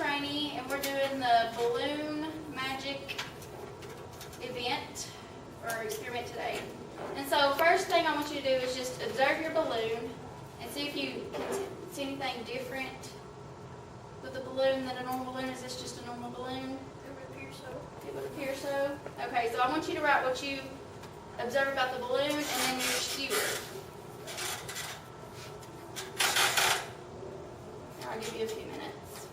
trainee, and we're doing the balloon magic event or experiment today. And so first thing I want you to do is just observe your balloon and see if you can see anything different with the balloon than a normal balloon. Is this just a normal balloon? It would appear so. It would appear so. Okay, so I want you to write what you observe about the balloon and then your skewer. I'll give you a few minutes.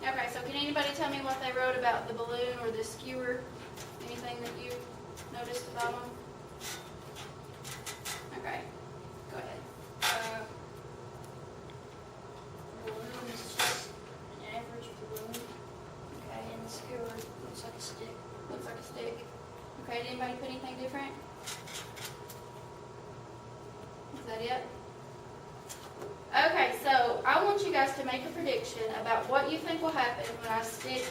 Okay, so can anybody tell me what they wrote about the balloon or the skewer? Anything that you noticed about them? Okay, go ahead. Balloon is just an average balloon, Okay, and the skewer looks like a stick. looks like a stick. Okay, did anybody put anything different? Is that it? Okay, so I want you guys to make a prediction about what you think will happen when I stick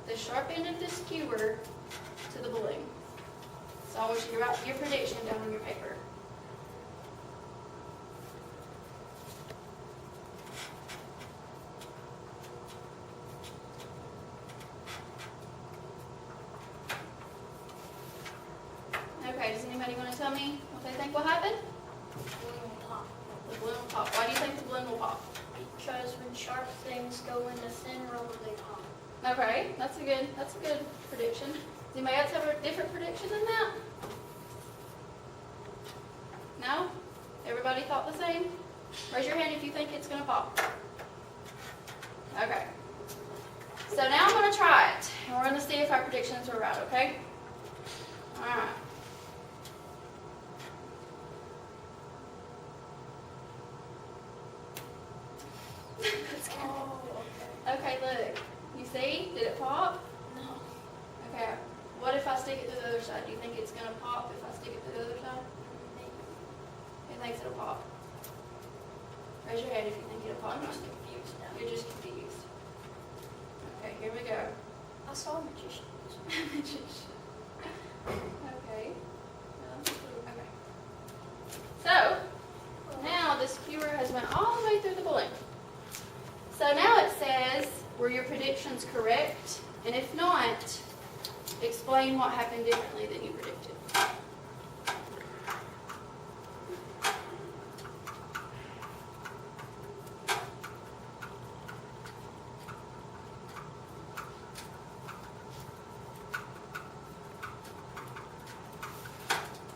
the sharp end of the skewer to the balloon. So I want you to write your prediction down on your paper. Okay, does anybody want to tell me what they think will happen? The balloon will pop. The balloon will pop. Why do you think the balloon will pop? Because when sharp things go into thin roller, they pop. Okay, that's a good prediction. Does anybody else have a different prediction than that? No? Everybody thought the same? Raise your hand if you think it's going to pop. Okay. So now I'm going to try it, and we're going to see if our predictions were right, okay? All right. Oh, Okay, look. You see? Did it pop? no. Okay. What if I stick it to the other side? Do you think it's going to pop if I stick it to the other side? Who thinks it'll pop? Raise your hand if you think it'll pop. I'm just confused now. You're just confused. Okay, here we go. I saw a magician. Okay. Okay. So, now the skewer has went all the way through the balloon. So now it says, were your predictions correct? And if not, explain what happened differently than you predicted.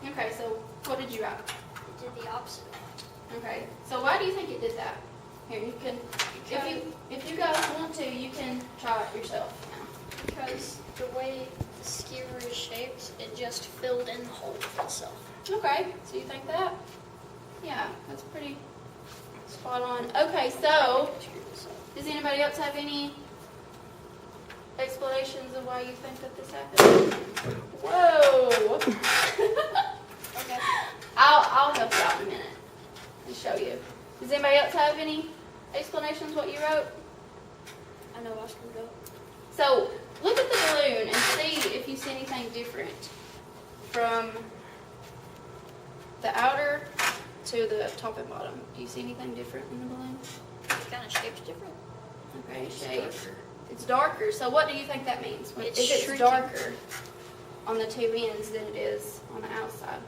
Okay, so what did you write? It did the opposite. Okay, so why do you think it did that? Here, you can, if you guys want to, you can try it yourself now. Because the way the skewer is shaped, it just filled in the hole with itself. Okay, so you think that? Yeah, that's pretty spot on. Okay, so does anybody else have any explanations of why you think that this happened? Whoa! Okay. I'll help you out in a minute and show you. Does anybody else have any explanations what you wrote? I know I was going to go. So look at the balloon and see if you see anything different from the outer to the top and bottom. Do you see anything different in the balloon? It's kind of shaped different. Okay, shape. It's darker. So what do you think that means? It's If it's shrinking. darker on the two ends than it is on the outside.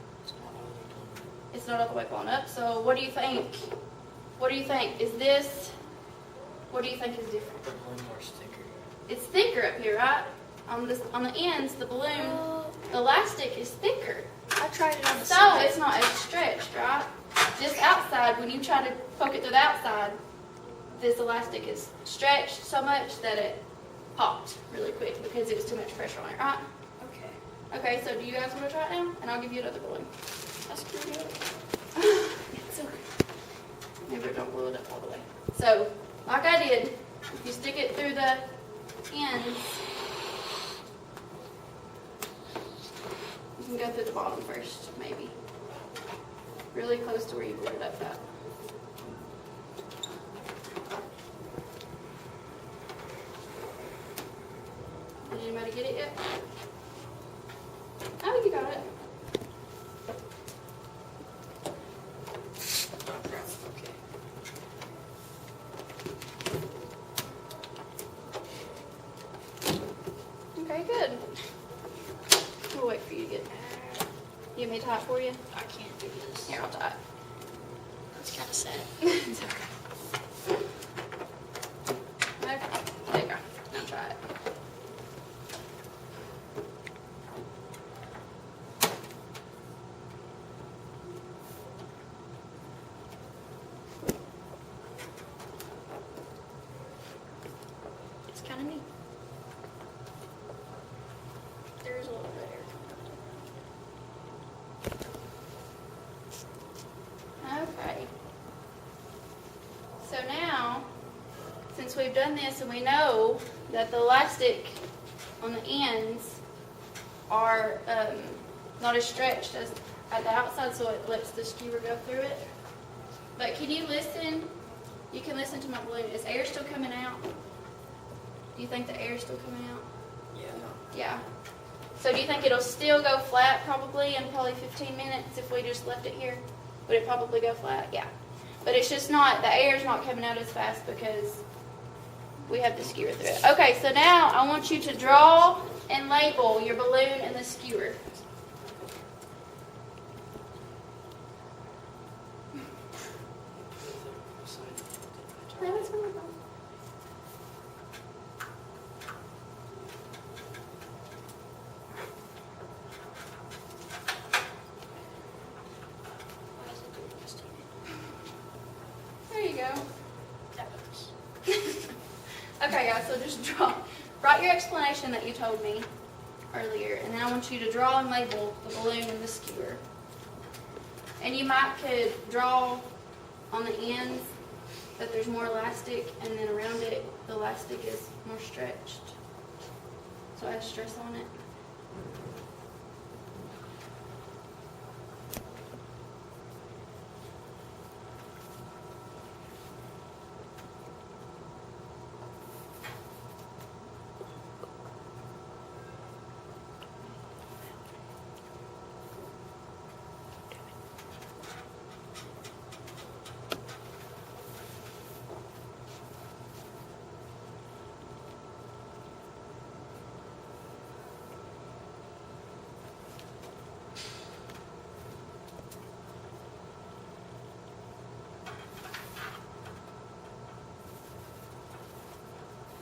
It's not all the way blown up. So what do you think? What do you think? Is this, what do you think is different? The balloon more thicker. It's thicker up here, right? On the ends, the balloon, the elastic is thicker. I tried it on the So side. it's not as stretched, right? Just outside, when you try to poke it through the outside, this elastic is stretched so much that it popped really quick because it was too much pressure on it, right? Okay. Okay, so do you guys want to try it now? And I'll give you another balloon. That's good. It's okay. Maybe don't blow it up all the way. So, like I did, if you stick it through the ends, go through the bottom first, maybe. Really close to where you glued it up at. Did anybody get it yet? Oh, you got it. Okay, good. We'll wait for you to get. You want me to tie it for you? I can't do this. Here, I'll tie it. It's kind of sad. It's okay. Okay, there you go. Now try it. It's kind of neat. There's a little bit of air coming out. Okay. So now, since we've done this and we know that the elastic on the ends are not as stretched as at the outside, so it lets the skewer go through it. But can you listen? You can listen to my balloon. Is air still coming out? Do you think the air is still coming out? Yeah. Yeah. So do you think it'll still go flat probably in probably 15 minutes if we just left it here? Would it probably go flat? Yeah. But it's just not, the air's not coming out as fast because we have the skewer through it. Okay, so now I want you to draw and label your balloon and the skewer. Why is it doing this to me? There you go. That works. Okay, guys, so just write your explanation that you told me earlier, and then I want you to draw and label the balloon and the skewer. And you could draw on the ends that there's more elastic, and then around it, the elastic is more stretched. So add stress on it.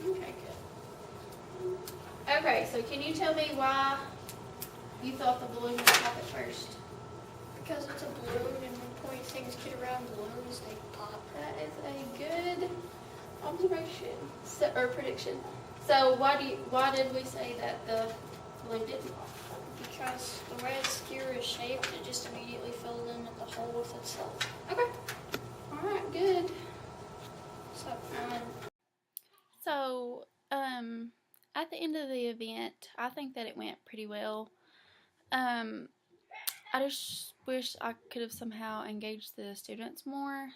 Okay, good. Okay, so can you tell me why you thought the balloon would pop at first? Because it's a balloon, and when pointy things get around balloons, they pop. That is a good observation or prediction. So why did we say that the balloon didn't pop? Because the way the skewer is shaped, it just immediately filled in at the hole with itself. Okay. All right. Good. So, at the end of the event, I think that it went pretty well. I just wish I could have somehow engaged the students more.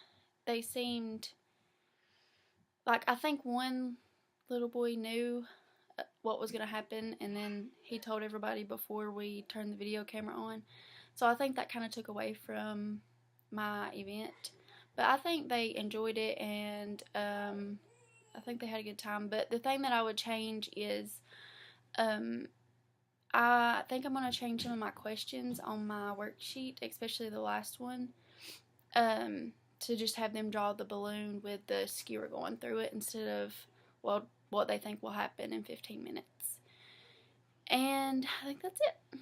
They seemed like, I think one little boy knew what was going to happen, and then he told everybody before we turned the video camera on. So I think that kind of took away from my event. But I think they enjoyed it, and I think they had a good time. But the thing that I would change is I think I'm going to change some of my questions on my worksheet, especially the last one, to just have them draw the balloon with the skewer going through it instead of, what they think will happen in 15 minutes. And I think that's it.